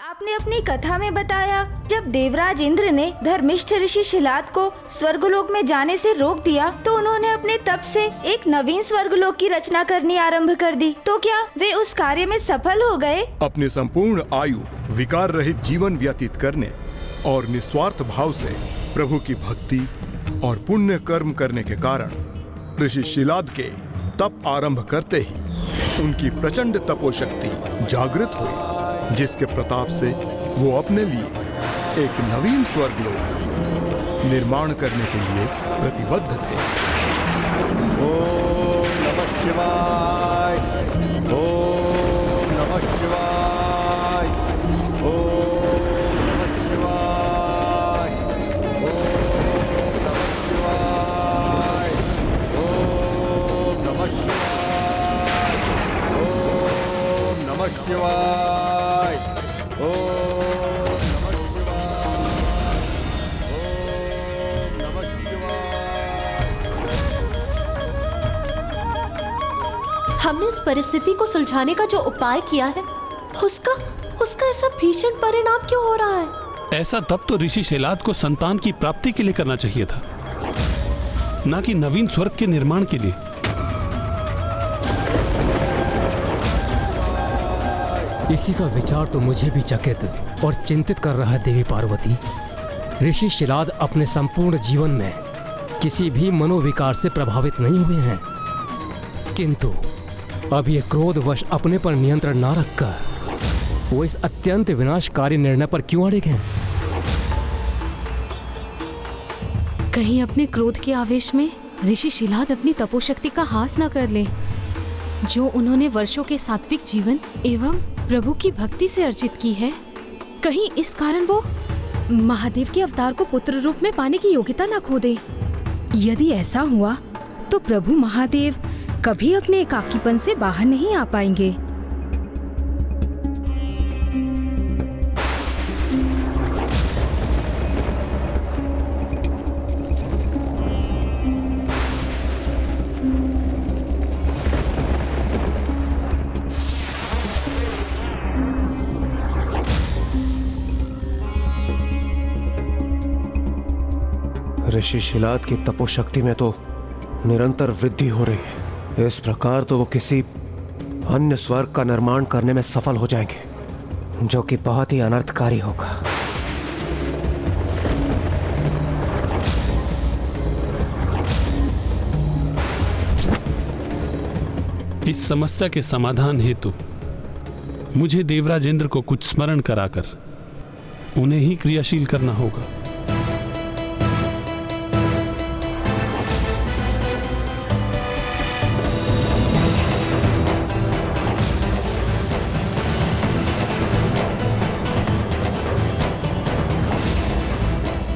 आपने अपनी कथा में बताया जब देवराज इंद्र ने धर्मिष्ठ ऋषि शिलाद को स्वर्गलोक में जाने से रोक दिया तो उन्होंने अपने तप से एक नवीन स्वर्गलोक की रचना करनी आरंभ कर दी। तो क्या वे उस कार्य में सफल हो गए? अपनी संपूर्ण आयु विकार रहित जीवन व्यतीत करने और निस्वार्थ भाव से प्रभु की भक्ति और पुण्य कर्म करने के कारण ऋषि शिलाद के तप आरंभ करते ही उनकी प्रचंड तपोशक्ति जागृत हुई, जिसके प्रताप से वो अपने लिए एक नवीन स्वर्गलोक निर्माण करने के लिए प्रतिबद्ध थे। ओम नमः शिवाय, ओम नमः शिवाय, ओम नमः शिवाय, ओम नमः शिवाय, ओम नमः शिवाय, ओम नमः शिवाय, ओम नमः शिवाय। हमने इस परिस्थिति को सुलझाने का जो उपाय किया है उसका ऐसा भीषण परिणाम क्यों हो रहा है? ऐसा तब तो ऋषि शिलाद को संतान की प्राप्ति के लिए करना चाहिए था, ना कि नवीन स्वर्ग के निर्माण के लिए। इसी का विचार तो मुझे भी चकित और चिंतित कर रहा है देवी पार्वती। ऋषि शिलाद अपने संपूर्ण जीवन में किसी भी मनोविकार से प्रभावित नहीं हुए हैं, किंतु अब ये क्रोधवश अपने पर नियंत्रण न रखकर वो इस अत्यंत विनाशकारी निर्णय पर क्यों अड़े हैं? कहीं अपने क्रोध के आवेश में ऋषि शिलाद अपनी तपोशक्ति का हास न कर ले, जो उन्होंने वर्षों के सात्विक जीवन एवं प्रभु की भक्ति से अर्जित की है। कहीं इस कारण वो महादेव के अवतार को पुत्र रूप में पाने की योग्यता न खो दे। यदि ऐसा हुआ तो प्रभु महादेव कभी अपने एकाकीपन से बाहर नहीं आ पाएंगे। ऋषि शिलाद की तपोशक्ति में तो निरंतर वृद्धि हो रही है। इस प्रकार तो वो किसी अन्य स्वर्ग का निर्माण करने में सफल हो जाएंगे, जो कि बहुत ही अनर्थकारी होगा। इस समस्या के समाधान हेतु मुझे देवराज इंद्र को कुछ स्मरण कराकर उन्हें ही क्रियाशील करना होगा।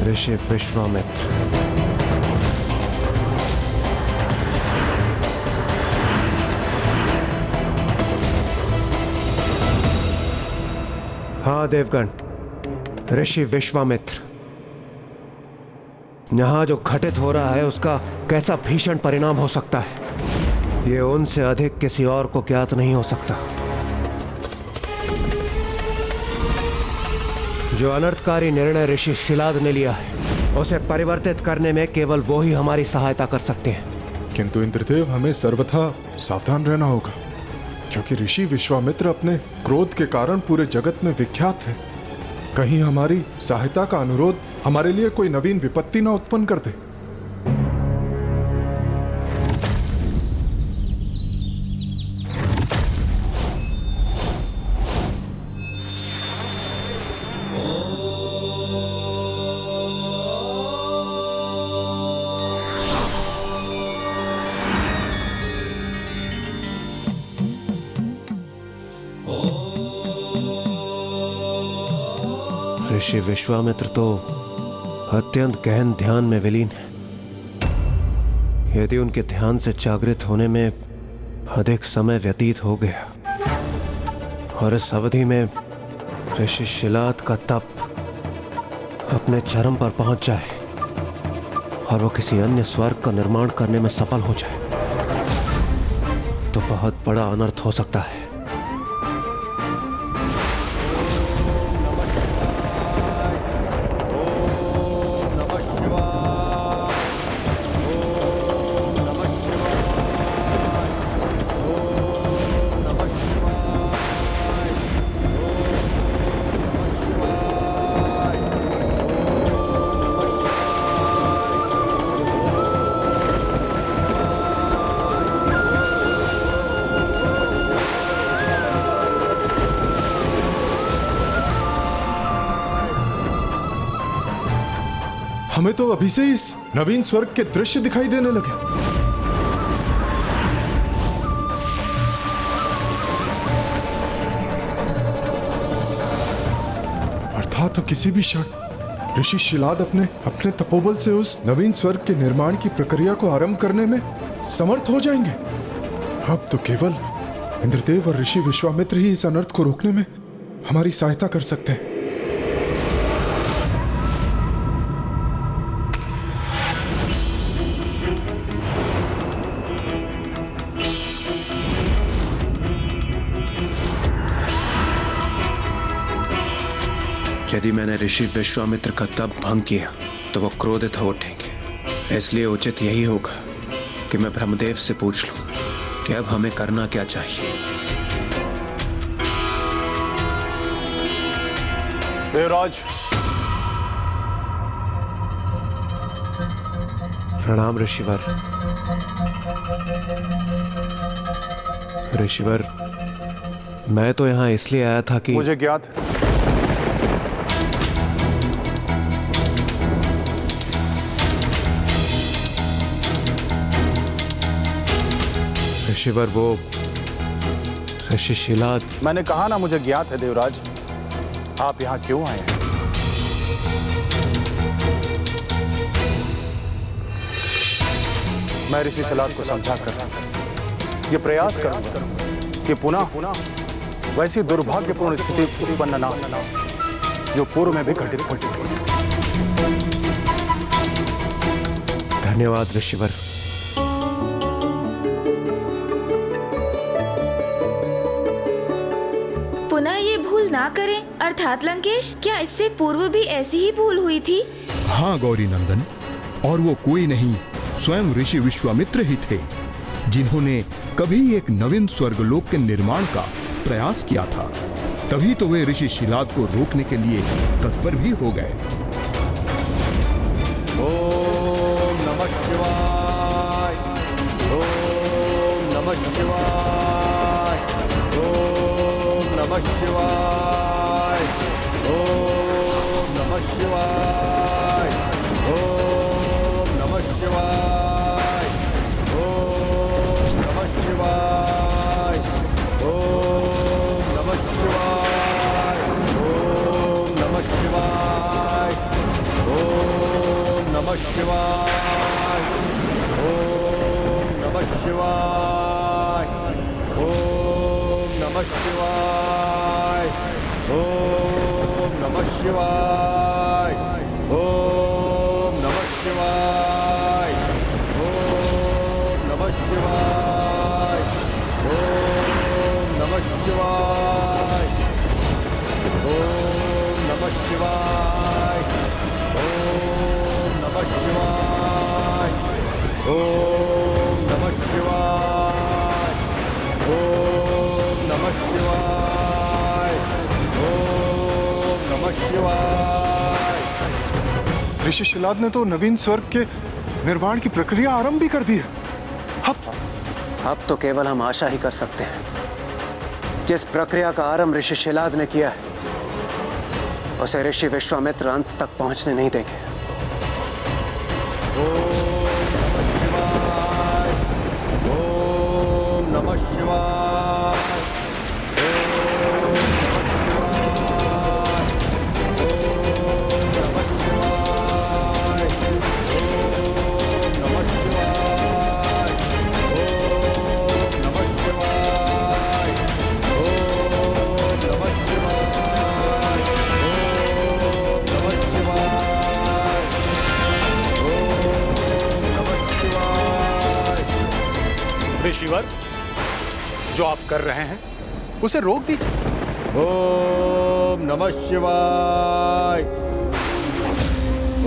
ऋषि विश्वामित्र, हाँ देवगण, ऋषि विश्वामित्र, यहां जो घटित हो रहा है उसका कैसा भीषण परिणाम हो सकता है, ये उनसे अधिक किसी और को ज्ञात नहीं हो सकता। जो अनर्थकारी निर्णय ऋषि शिलाद ने लिया है उसे परिवर्तित करने में केवल वो ही हमारी सहायता कर सकते हैं। किंतु इंद्रदेव, हमें सर्वथा सावधान रहना होगा, क्योंकि ऋषि विश्वामित्र अपने क्रोध के कारण पूरे जगत में विख्यात है। कहीं हमारी सहायता का अनुरोध हमारे लिए कोई नवीन विपत्ति न उत्पन्न कर दे। ऋषि विश्वामित्र तो अत्यंत गहन ध्यान में विलीन है। यदि उनके ध्यान से जागृत होने में अधिक समय व्यतीत हो गया और इस अवधि में ऋषि शिलाद का तप अपने चरम पर पहुंच जाए और वो किसी अन्य स्वर्ग का निर्माण करने में सफल हो जाए, तो बहुत बड़ा अनर्थ हो सकता है। हमें तो अभी से इस नवीन स्वर्ग के दृश्य दिखाई देने लगे। अर्थात किसी भी क्षण ऋषि शिलाद अपने तपोबल से उस नवीन स्वर्ग के निर्माण की प्रक्रिया को आरंभ करने में समर्थ हो जाएंगे। अब तो केवल इंद्रदेव और ऋषि विश्वामित्र ही इस अनर्थ को रोकने में हमारी सहायता कर सकते हैं। यदि मैंने ऋषि विश्वामित्र का तप भंग किया तो वो क्रोधित हो उठेंगे। इसलिए उचित यही होगा कि मैं ब्रह्मदेव से पूछ लूं कि अब हमें करना क्या चाहिए। देवराज, प्रणाम ऋषिवर। ऋषिवर, मैं तो यहाँ इसलिए आया था कि मुझे ज्ञात है। ऋषिवर, वो ऋषि शिलाद। मैंने कहा ना मुझे ज्ञात है देवराज। आप यहाँ क्यों आए हैं? मैं ऋषि शिलाद को समझाकर ये प्रयास करूंगा कि पुनः वैसी दुर्भाग्यपूर्ण स्थिति उत्पन्न ना हो जो पूर्व में भी घटित हो चुकी है। धन्यवाद ऋषिवर। पुनः ये भूल ना करें। अर्थात लंकेश, क्या इससे पूर्व भी ऐसी ही भूल हुई थी? हाँ गौरी नंदन, और वो कोई नहीं स्वयं ऋषि विश्वामित्र ही थे जिन्होंने कभी एक नवीन स्वर्गलोक के निर्माण का प्रयास किया था। तभी तो वे ऋषि शिलाद को रोकने के लिए तत्पर भी हो गए। ओम नमः शिवाय, ओम नमः शिवाय, ओम नमः शिवाय, ओम नमः शिवाय, ओम नमः शिवाय, ओम नमः शिवाय, ओम नमः शिवाय, ओम नमः शिवाय, ओम नमः शिवाय, ओम नमः शिवाय, ओम नमः शिवाय, ओम नमः शिवाय, ओम नमः शिवाय, ओम नमः शिवाय, ओम नमः शिवाय, ओम नमः शिवाय, ओम नमः शिवाय, ओम नमः शिवाय, ओम नमः शिवाय, ओम नमः शिवाय। ऋषि शिलाद ने तो नवीन स्वर्ग के निर्माण की प्रक्रिया आरंभ भी कर दी है। अब तो केवल हम आशा ही कर सकते हैं। जिस प्रक्रिया का आरंभ ऋषि शिलाद ने किया है उसे ऋषि विश्वामित्र अंत तक पहुंचने नहीं देंगे। ओम नमः शिवाय, ओम नमः शिवाय, ओम नमः शिवाय, ओम नमः शिवाय, ओम नमः शिवाय, ओम नमः शिवाय, ओम नमः शिवाय। ऋषिवर, जो आप कर रहे हैं उसे रोक दीजिए। ओम नमः शिवाय।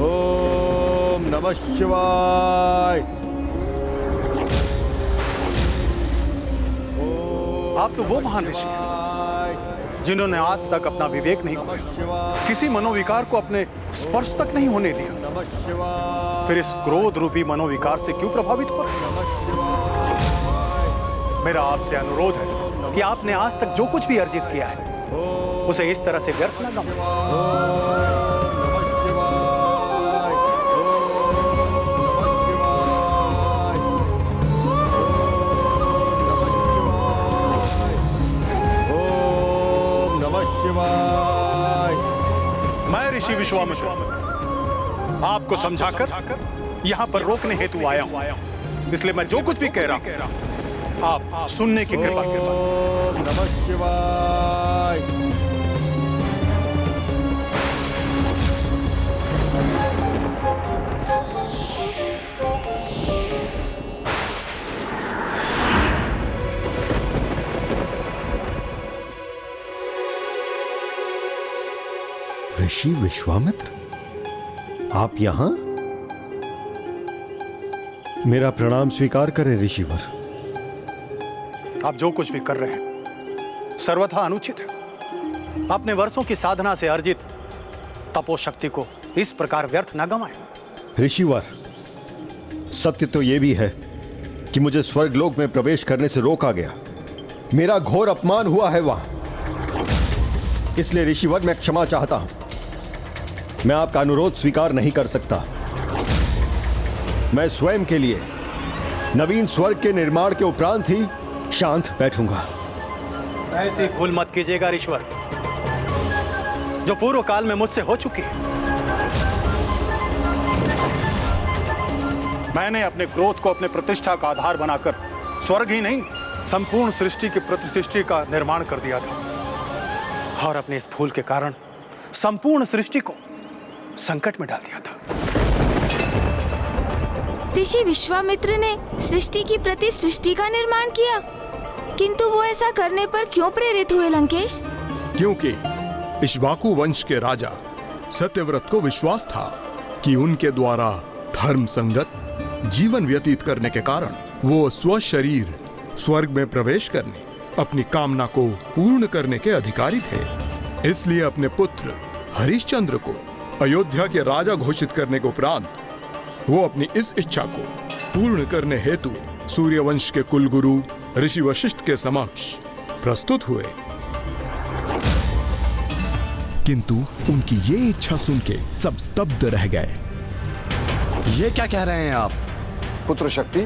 ओम नमः शिवाय। आप तो वो महान ऋषि हैं जिन्होंने आज तक अपना विवेक नहीं खोया, किसी मनोविकार को अपने स्पर्श तक नहीं होने दिया, फिर इस क्रोध रूपी मनोविकार से क्यों प्रभावित हो रहे हैं? मेरा आपसे अनुरोध है कि आपने आज तक जो कुछ भी अर्जित किया है उसे इस तरह से व्यर्थ न गवाएं। मैं ऋषि विश्वामित्र आपको समझाकर यहाँ पर रोकने हेतु आया हूँ, इसलिए मैं जो कुछ भी कह रहा हूँ आप सुनने की कृपा कीजिए। नमः शिवाय। ऋषि विश्वामित्र, आप यहां? मेरा प्रणाम स्वीकार करें ऋषिवर। आप जो कुछ भी कर रहे हैं सर्वथा अनुचित है। अपने वर्षों की साधना से अर्जित तपोशक्ति को इस प्रकार व्यर्थ न गंवाएं। ऋषिवर, सत्य तो यह भी है कि मुझे स्वर्गलोक में प्रवेश करने से रोका गया। मेरा घोर अपमान हुआ है वहां, इसलिए ऋषिवर मैं क्षमा चाहता हूं। मैं आपका अनुरोध स्वीकार नहीं कर सकता। मैं स्वयं के लिए नवीन स्वर्ग के निर्माण के उपरांत ही शांत बैठूंगा। ऐसी भूल मत कीजिएगा ऋषिवर, जो पूर्व काल में मुझसे हो चुकी है। मैंने अपने क्रोध को अपने प्रतिष्ठा का आधार बनाकर स्वर्ग ही नहीं संपूर्ण सृष्टि की प्रतिसृष्टि का निर्माण कर दिया था, और अपने इस भूल के कारण संपूर्ण सृष्टि को संकट में डाल दिया था। ऋषि विश्वामित्र ने सृष्टि की प्रति सृष्टि का निर्माण किया, किंतु वो ऐसा करने पर क्यों प्रेरित हुए लंकेश? क्योंकि इक्ष्वाकु वंश के राजा सत्यव्रत को विश्वास था कि उनके द्वारा धर्म संगत जीवन व्यतीत करने के कारण वो स्वशरीर स्वर्ग में प्रवेश करने, अपनी कामना को पूर्ण करने के अधिकारी थे। इसलिए अपने पुत्र हरिश्चंद्र को अयोध्या के राजा घोषित करने के उपरांत वो अपनी इस इच्छा को पूर्ण करने हेतु सूर्यवंश के कुलगुरु ऋषि वशिष्ठ के समक्ष प्रस्तुत हुए। किंतु उनकी ये इच्छा सुन के सब स्तब्ध रह गए। ये क्या कह रहे हैं आप? पुत्र शक्ति,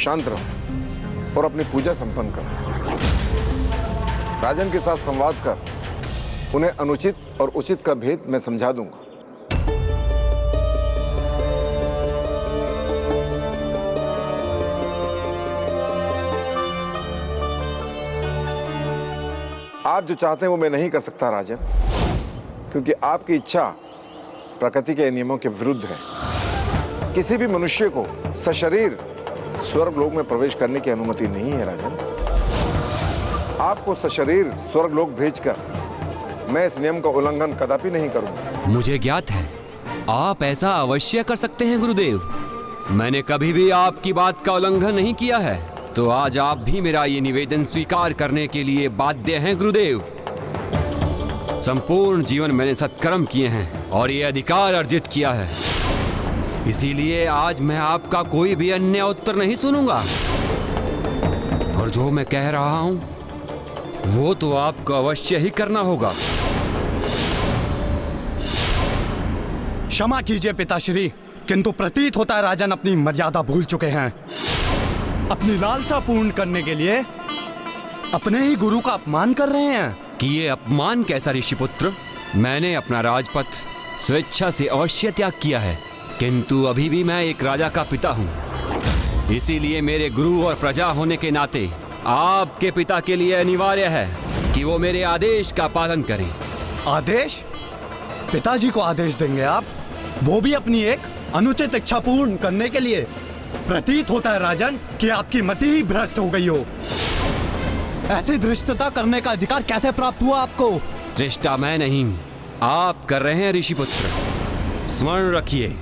शांत रहो और अपनी पूजा संपन्न करो। राजन के साथ संवाद कर उन्हें अनुचित और उचित का भेद मैं समझा दूंगा। आप जो चाहते हैं वो मैं नहीं कर सकता राजन, क्योंकि आपकी इच्छा प्रकृति के नियमों के विरुद्ध है। किसी भी मनुष्य को सशरीर स्वर्गलोक में प्रवेश करने की अनुमति नहीं है राजन। आपको सशरीर स्वर्गलोक भेजकर मैं इस नियम का उल्लंघन कदापि नहीं करूंगा। मुझे ज्ञात है आप ऐसा अवश्य कर सकते हैं गुरुदेव। मैंने कभी भी आपकी बात का उल्लंघन नहीं किया है, तो आज आप भी मेरा ये निवेदन स्वीकार करने के लिए बाध्य हैं गुरुदेव। संपूर्ण जीवन मैंने सत्कर्म किए हैं और ये अधिकार अर्जित किया है, इसीलिए आज मैं आपका कोई भी अन्य उत्तर नहीं सुनूंगा। और जो मैं कह रहा हूं वो तो आपको अवश्य ही करना होगा। क्षमा कीजिए पिताश्री, किंतु प्रतीत होता है राजन अपनी मर्यादा भूल चुके हैं। अपनी लालसा पूर्ण करने के लिए अपने ही गुरु का अपमान कर रहे हैं। कि ये अपमान कैसा ऋषिपुत्र? मैंने अपना राजपथ स्वेच्छा से अवश्य त्याग किया है, किंतु अभी भी मैं एक राजा का पिता हूँ। इसीलिए मेरे गुरु और प्रजा होने के नाते आपके पिता के लिए अनिवार्य है कि वो मेरे आदेश का पालन करें। आदेश? पिताजी को आदेश देंगे आप, वो भी अपनी एक अनुचित इच्छा पूर्ण करने के लिए? प्रतीत होता है राजन कि आपकी मति ही भ्रष्ट हो गई हो। ऐसी धृष्टता करने का अधिकार कैसे प्राप्त हुआ आपको? रिश्ता मैं नहीं, आप कर रहे हैं ऋषिपुत्र। स्मरण रखिए,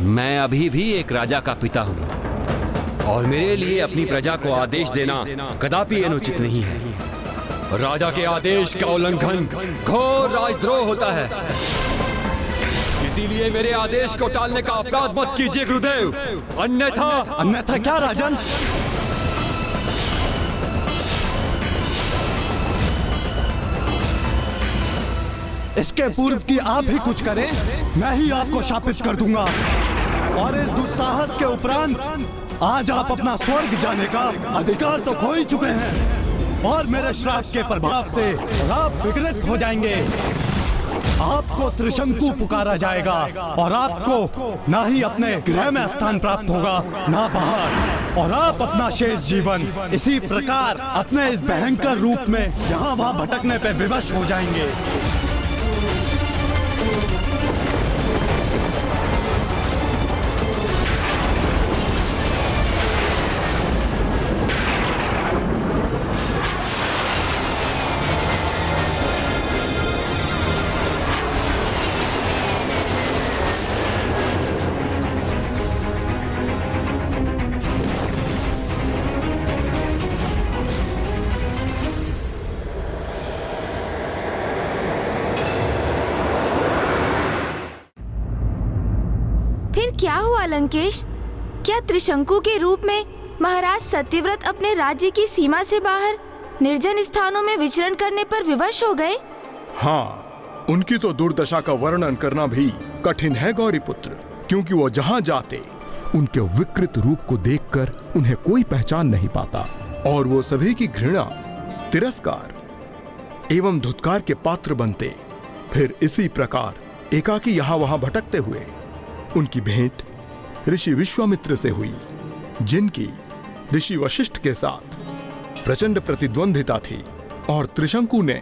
मैं अभी भी एक राजा का पिता हूँ और मेरे लिए अपनी प्रजा को आदेश देना कदापि अनुचित नहीं है। राजा के आदेश का उल्लंघन घोर राजद्रोह होता है। इसीलिए मेरे आदेश को टालने का अपराध मत कीजिए गुरुदेव, अन्यथा क्या राजन? इसके पूर्व की आप ही कुछ करें, मैं ही आपको शापित कर दूंगा। और इस दुस्साहस के उपरांत आज आप अपना स्वर्ग जाने का अधिकार तो खो ही चुके हैं और मेरे श्राप के प्रभाव से आप विकृत हो जाएंगे। आपको त्रिशंकु पुकारा जाएगा और आपको ना ही अपने गृह में स्थान प्राप्त होगा ना बाहर, और आप अपना शेष जीवन इसी प्रकार अपने इस भयंकर रूप में यहाँ वहाँ भटकने पे विवश हो जाएंगे। क्या हुआ लंकेश? क्या त्रिशंकु के रूप में महाराज सत्यव्रत अपने राज्य की सीमा से बाहर निर्जन स्थानों में विचरण करने पर विवश हो गए? हाँ, उनकी तो दुर्दशा का वर्णन करना भी कठिन है गौरीपुत्र, क्योंकि वो जहाँ जाते उनके विकृत रूप को देखकर उन्हें कोई पहचान नहीं पाता और वो सभी की घृणा, तिरस्कार एवं धुतकार के पात्र बनते। फिर इसी प्रकार एकाकी यहाँ वहाँ भटकते हुए उनकी भेंट ऋषि विश्वामित्र से हुई, जिनकी ऋषि वशिष्ठ के साथ प्रचंड प्रतिद्वंदिता थी और त्रिशंकु ने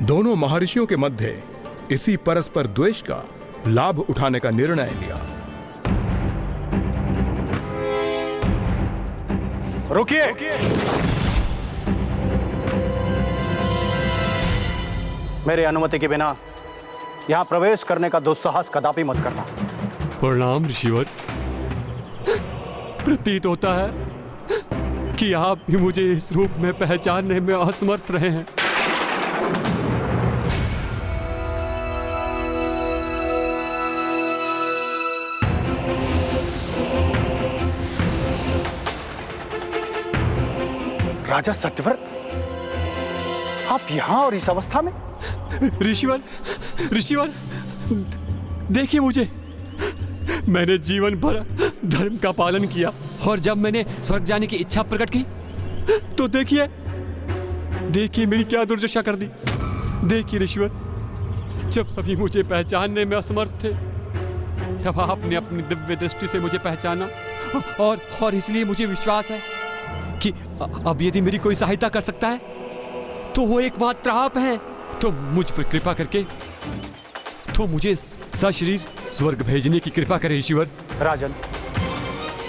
दोनों महर्षियों के मध्य इसी परस्पर द्वेष का लाभ उठाने का निर्णय लिया। रुकिए! मेरे अनुमति के बिना यहां प्रवेश करने का दुस्साहस कदापि मत करना। प्रणाम ऋषिवर। प्रतीत होता है कि आप भी मुझे इस रूप में पहचानने में असमर्थ रहे हैं। राजा सत्यव्रत, आप यहां और इस अवस्था में? ऋषिवर, ऋषिवर, देखिए मुझे। मैंने जीवन भर धर्म का पालन किया और जब मैंने स्वर्ग जाने की इच्छा प्रकट की तो देखिए मेरी क्या दुर्दशा कर दी। देखिए ऋषिवर, जब सभी मुझे पहचानने में असमर्थ थे, जब आपने अपनी दिव्य दृष्टि से मुझे पहचाना और इसलिए मुझे विश्वास है कि अब यदि मेरी कोई सहायता कर सकता है तो वो एकमात्र आप हैं। तो मुझ पर कृपा करके तो मुझे सशरीर स्वर्ग भेजने की कृपा करें ईश्वर। राजन,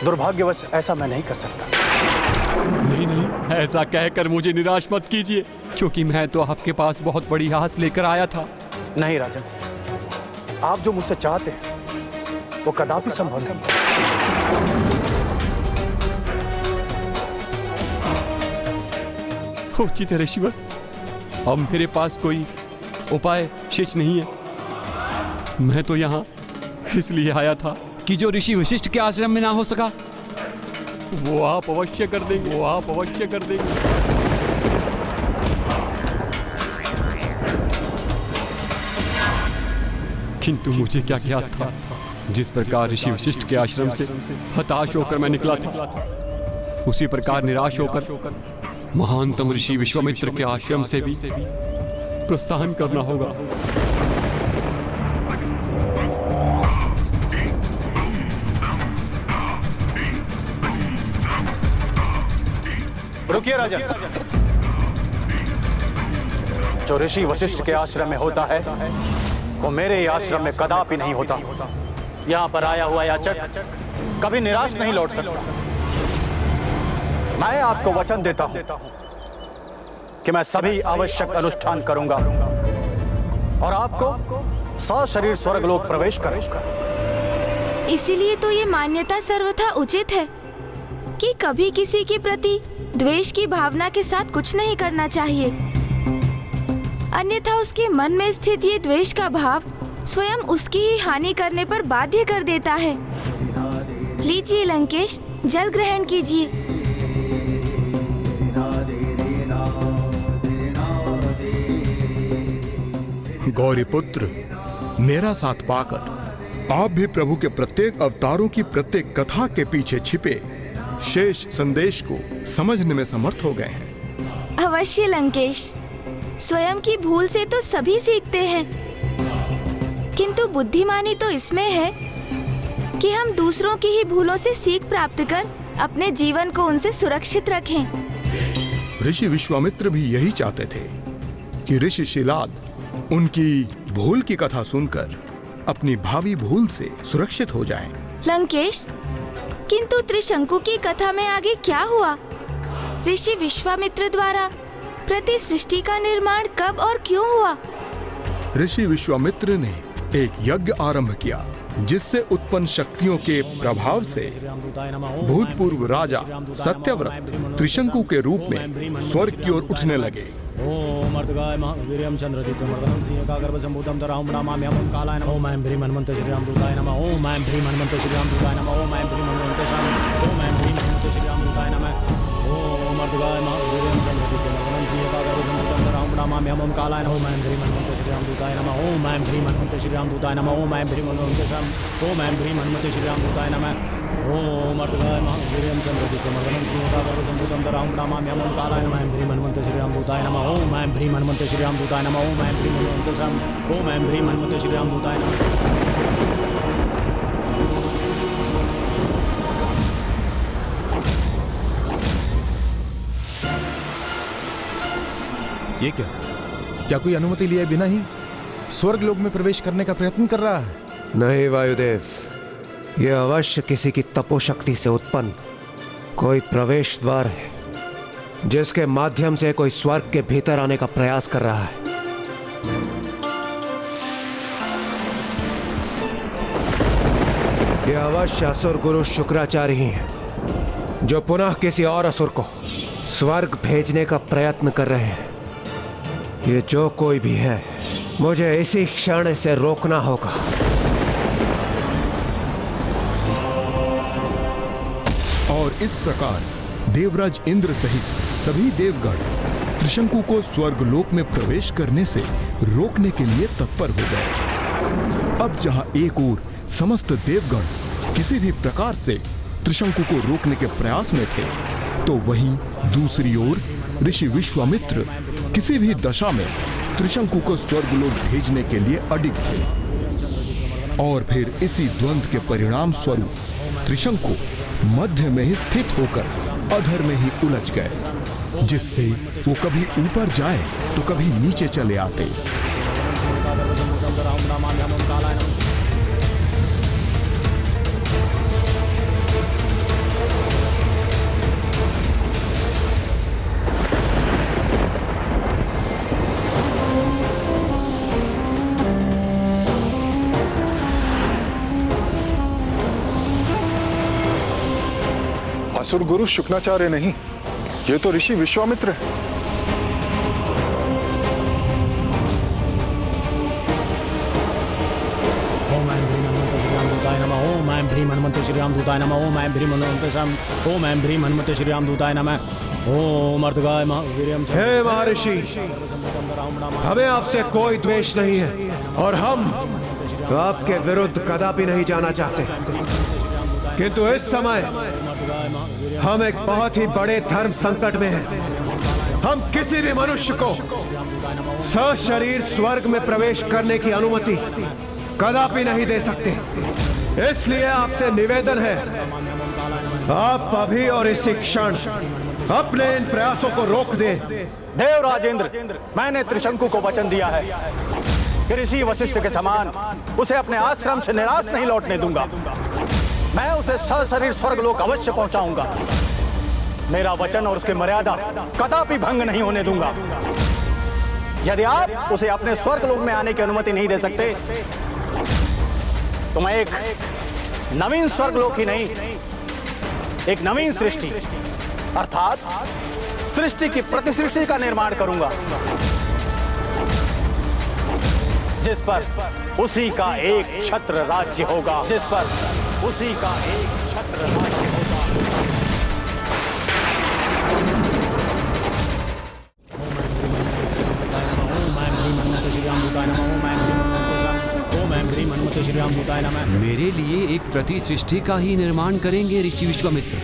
दुर्भाग्यवश ऐसा मैं नहीं कर सकता। नहीं, ऐसा कहकर मुझे निराश मत कीजिए, क्योंकि मैं तो आपके पास बहुत बड़ी आस लेकर आया था। नहीं राजन, आप जो मुझसे चाहते हैं वो कदापि संभव नहीं। उचित है ऋषिवर, अब मेरे पास कोई उपाय शेष नहीं है। मैं तो यहाँ इसलिए आया था कि जो ऋषि वशिष्ठ के आश्रम में ना हो सका वो आप अवश्य कर देंगे। किंतु मुझे क्या ज्ञात था, जिस प्रकार ऋषि वशिष्ठ के आश्रम से हताश होकर मैं निकला था, उसी प्रकार निराश होकर महानतम ऋषि विश्वामित्र के आश्रम से भी प्रस्थान करना होगा। रुकिए राजन, जो ऋषि वशिष्ठ के आश्रम में होता है वो मेरे आश्रम में कदापि नहीं होता। यहाँ पर आया हुआ याचक कभी निराश नहीं लौट सकता। मैं आपको वचन देता हूँ कि मैं सभी आवश्यक अनुष्ठान करूंगा और आपको सशरीर स्वर्गलोक प्रवेश करूंगा। इसीलिए तो ये मान्यता सर्वथा उचित है कि कभी किसी के प्रति द्वेष की भावना के साथ कुछ नहीं करना चाहिए, अन्यथा उसके मन में स्थित ये द्वेष का भाव स्वयं उसकी ही हानि करने पर बाध्य कर देता है। लीजिए लंकेश, जल ग्रहण कीजिए। गौरीपुत्र, मेरा साथ पाकर आप भी प्रभु के प्रत्येक अवतारों की प्रत्येक कथा के पीछे छिपे शेष संदेश को समझने में समर्थ हो गए हैं। अवश्य लंकेश, स्वयं की भूल से तो सभी सीखते हैं, किंतु बुद्धिमानी तो इसमें है कि हम दूसरों की ही भूलों से सीख प्राप्त कर अपने जीवन को उनसे सुरक्षित रखें। ऋषि विश्वामित्र भी यही चाहते थे कि ऋषि शिलाद उनकी भूल की कथा सुनकर अपनी भावी भूल से सुरक्षित हो जाएं। लंकेश, किंतु त्रिशंकु की कथा में आगे क्या हुआ? ऋषि विश्वामित्र द्वारा प्रति सृष्टि का निर्माण कब और क्यों हुआ? ऋषि विश्वामित्र ने एक यज्ञ आरंभ किया जिससे उत्पन्न शक्तियों के प्रभाव से भूतपूर्व राजा सत्यव्रत त्रिशंकु के रूप में स्वर्ग की ओर उठने लगे। ओम अर्धगाय महावीर्यं चंद्रदीप्तमर्दनं सिंहकागर्भसम्भूतं तराहुं नमाम्यहं कालाय नमः। ओम ऐं ह्रीं हनुमते श्रीरामदूताय नमः। ओम ऐं ह्रीं हनुमते श्रीरामदूताय नमः। ओम ऐं ह्रीं हनुमते श्रीरामदूताय नमः। ओम ऐं ह्रीं हनुमते श्रीरामदूताय नमः। ओम अर्धगाय महावीर्यं चंद्रदीप्तमर्दनं सिंहकागर्भसम्भूतं तराहुं नमाम्यहं कालाय नमः। ओम ऐं ह्रीं हनुमते श्रीरामदूताय नमः। ओम ऐं ह्रीं हनुमते श्रीरामदूताय नमः। ओम ऐं ह्रीं हनुमते श्रीरामदूताय नमः। ओम अर्धगाय महावीर्यं चंद्रदीप्तमर्दनं सिंहकागर्भसम्भूतं तराहुं नमाम्यहं कालाय नमः। ऐं ह्रीं हनुमते श्रीरामदूताय नमः। ओम ऐं ह्रीं हनुमते श्रीरामदूताय नमः। ओम ऐं ह्रीं हनुमते श्रीरामदूताय नमः। ये क्या कोई अनुमति लिए बिना ही स्वर्ग लोक में प्रवेश करने का प्रयत्न कर रहा है? नहीं वायुदेव, यह अवश्य किसी की तपोशक्ति से उत्पन्न कोई प्रवेश द्वार है जिसके माध्यम से कोई स्वर्ग के भीतर आने का प्रयास कर रहा है। यह अवश्य असुर गुरु शुक्राचार्य ही हैं जो पुनः किसी और असुर को स्वर्ग भेजने का प्रयत्न कर रहे हैं। ये जो कोई भी है, मुझे इसी क्षण इसे रोकना होगा। और इस प्रकार देवराज इंद्र सहित सभी देवगण त्रिशंकु को स्वर्गलोक में प्रवेश करने से रोकने के लिए तत्पर हो गए। अब जहां एक ओर समस्त देवगण किसी भी प्रकार से त्रिशंकु को रोकने के प्रयास में थे, तो वहीं दूसरी ओर ऋषि विश्वामित्र किसी भी दशा में त्रिशंकु को स्वर्गलोक भेजने के लिए अडिग थे। और फिर इसी द्वंद्व के परिणाम स्वरूप त्रिशंकु मध्य में ही स्थित होकर अधर में ही उलझ गए, जिससे वो कभी ऊपर जाए तो कभी नीचे चले आते। असुर गुरु शुक्राचार्य नहीं, ये तो ऋषि विश्वामित्र है। ओम ऐं ह्रीं हनुमते श्रीरामदूताय नमः। ओम ऐं ह्रीं हनुमते श्रीरामदूताय नमः। ओम ऐं ह्रीं हनुमते श्रीरामदूताय नमः। ओम अर्धगाय महावीर्यं। हे महर्षि, हमें आपसे कोई द्वेष नहीं है और हम आपके विरुद्ध कदापि नहीं जाना चाहते, किंतु इस समय हम एक बहुत ही बड़े धर्म संकट में हैं। हम किसी भी मनुष्य को सशरीर स्वर्ग में प्रवेश करने की अनुमति कदापि नहीं दे सकते। इसलिए आपसे निवेदन है, आप अभी और इसी क्षण अपने इन प्रयासों को रोक दें। देवराज इंद्र, मैंने त्रिशंकु को वचन दिया है कि ऋषि वशिष्ठ के समान उसे अपने आश्रम से निराश नहीं लौटने दूंगा। मैं उसे सशरीर स्वर्गलोक अवश्य पहुंचाऊंगा। मेरा वचन और उसके मर्यादा कदापि भंग नहीं होने दूंगा। यदि आप उसे अपने स्वर्ग लोक में आने की अनुमति नहीं दे सकते तो मैं एक नवीन स्वर्ग लोक ही नहीं, एक नवीन सृष्टि अर्थात सृष्टि की प्रतिसृष्टि का निर्माण करूंगा, जिस पर उसी का एक छत्र राज्य होगा, जिस पर उसी का एक छत्र राज्य होगा। मेरे लिए एक प्रति सृष्टि का ही निर्माण करेंगे ऋषि विश्वामित्र।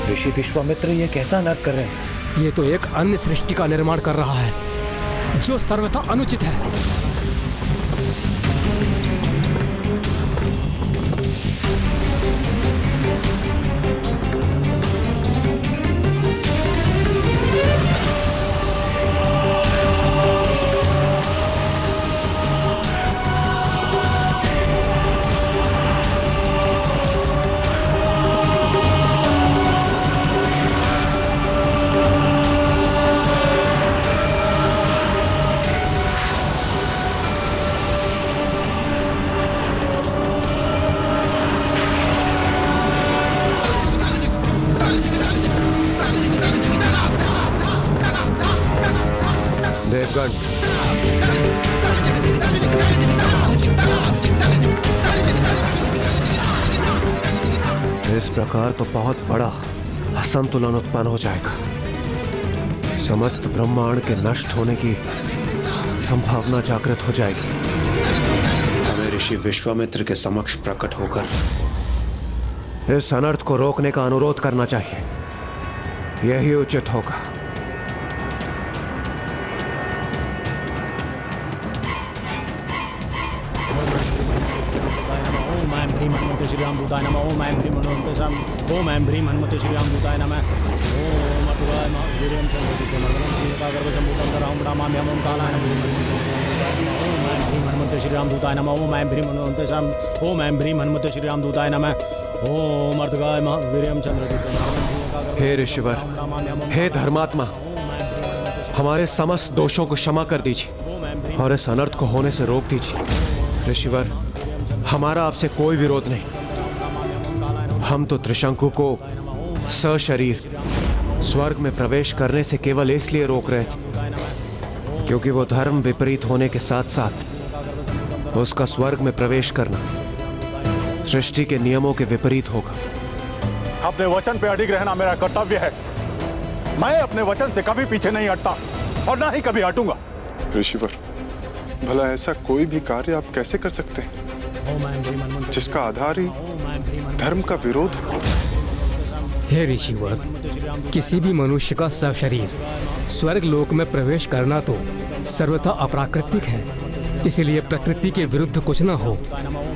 ऋषि विश्वामित्र ये कैसा नर्क कर रहे हैं? ये तो एक अन्य सृष्टि का निर्माण कर रहा है जो सर्वथा अनुचित है। इस प्रकार तो बहुत बड़ा असंतुलन उत्पन्न हो जाएगा। समस्त ब्रह्मांड के नष्ट होने की संभावना जागृत हो जाएगी। हमें ऋषि विश्वामित्र के समक्ष प्रकट होकर इस अनर्थ को रोकने का अनुरोध करना चाहिए। यही उचित होगा। श्री राम दूताय नमः। ओम ऐं ह्रीं हनुमते सम। ओम ऐं ह्रीं हनुमते श्री राम दूताय नमः। ओम अटुगाय वीर्यं चन्द्रदीप्तमर्दनं श्रीकागर्भसम्भूतं धरां प्रणमाम्यहं। ओम कालाय ओम ऐं ह्रीं हनुमते श्री राम दूताय नमः। ओम ऐं ह्रीं हनुमते सम। ओम ऐं ह्रीं हनुमते श्री राम दूताय नमः। ओम अटुगाय वीर्यं चन्द्रदीप्तमर्दनं। हे ऋषिवर, हे धर्मात्मा, हमारे समस्त दोषों को क्षमा कर दीजिए और इस अनर्थ को होने से रोक दीजिए। ऋषिवर, हमारा आपसे कोई विरोध नहीं। हम तो त्रिशंकु को सशरीर स्वर्ग में प्रवेश करने से केवल इसलिए रोक रहे थे क्योंकि वो धर्म विपरीत होने के साथ साथ उसका स्वर्ग में प्रवेश करना सृष्टि के नियमों के विपरीत होगा। अपने वचन पे अडिग रहना मेरा कर्तव्य है। मैं अपने वचन से कभी पीछे नहीं हटता और ना ही कभी हटूंगा। ऋषिवर, भला ऐसा कोई भी कार्य आप कैसे कर सकते हैं जिसका आधार ही धर्म का विरोध हो? हे ऋषिवर, किसी भी मनुष्य का सशरीर स्वर्ग लोक में प्रवेश करना तो सर्वथा अप्राकृतिक है। इसलिए प्रकृति के विरुद्ध कुछ न हो,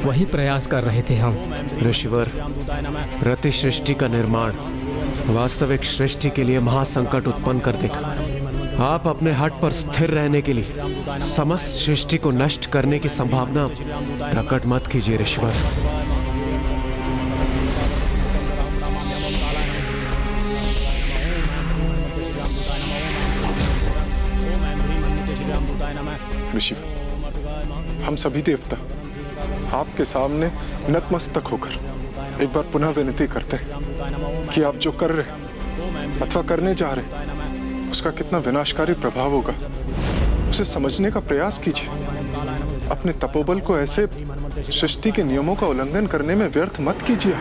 वही प्रयास कर रहे थे हम। ऋषिवर, प्रति सृष्टि का निर्माण वास्तविक सृष्टि के लिए महासंकट उत्पन्न कर देगा। आप अपने हट पर स्थिर रहने के लिए समस्त सृष्टि को नष्ट करने की संभावना प्रकट मत कीजिए ऋषिवर। ऋषिवर, हम सभी देवता आपके सामने नतमस्तक होकर एक बार पुनः विनती करते हैं कि आप जो कर रहे अथवा करने जा रहे उसका कितना विनाशकारी प्रभाव होगा, उसे समझने का प्रयास कीजिए। अपने तपोबल को ऐसे सृष्टि के नियमों का उल्लंघन करने में व्यर्थ मत कीजिए।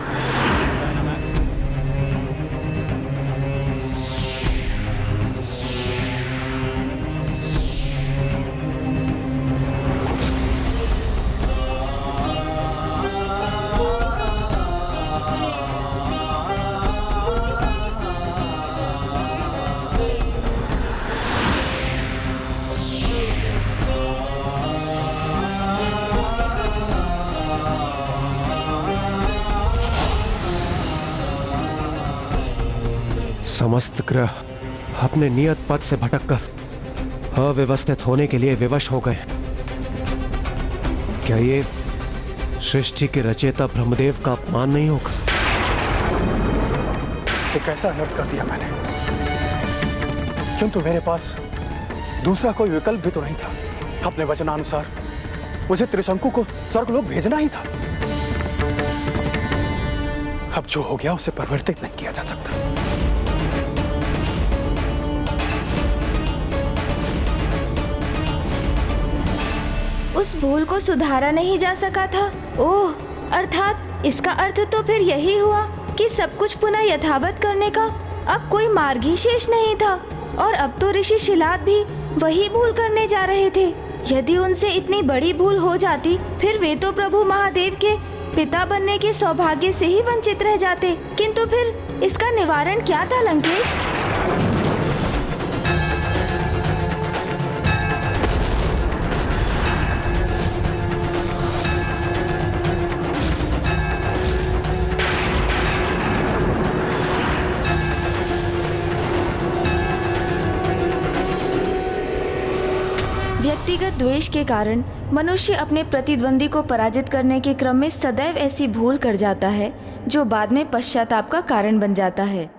समस्त ग्रह अपने नियत पथ से भटककर अव्यवस्थित होने के लिए विवश हो गए। क्या ये सृष्टि के रचयिता ब्रह्मदेव का अपमान नहीं होगा? एक ऐसा अनर्थ कर दिया मैंने, किंतु मेरे पास दूसरा कोई विकल्प भी तो नहीं था। अपने वचनानुसार मुझे त्रिशंकु को स्वर्गलोक भेजना ही था। अब जो हो गया उसे परिवर्तित नहीं किया जा सकता। उस भूल को सुधारा नहीं जा सका था। ओह, अर्थात इसका अर्थ तो फिर यही हुआ कि सब कुछ पुनः यथावत करने का अब कोई मार्ग ही शेष नहीं था। और अब तो ऋषि शिलाद भी वही भूल करने जा रहे थे। यदि उनसे इतनी बड़ी भूल हो जाती, फिर वे तो प्रभु महादेव के पिता बनने के सौभाग्य से ही वंचित रह जाते। किंतु फिर इसका निवारण क्या था लंकेश? व्यक्तिगत द्वेष के कारण मनुष्य अपने प्रतिद्वंदी को पराजित करने के क्रम में सदैव ऐसी भूल कर जाता है जो बाद में पश्चाताप का कारण बन जाता है।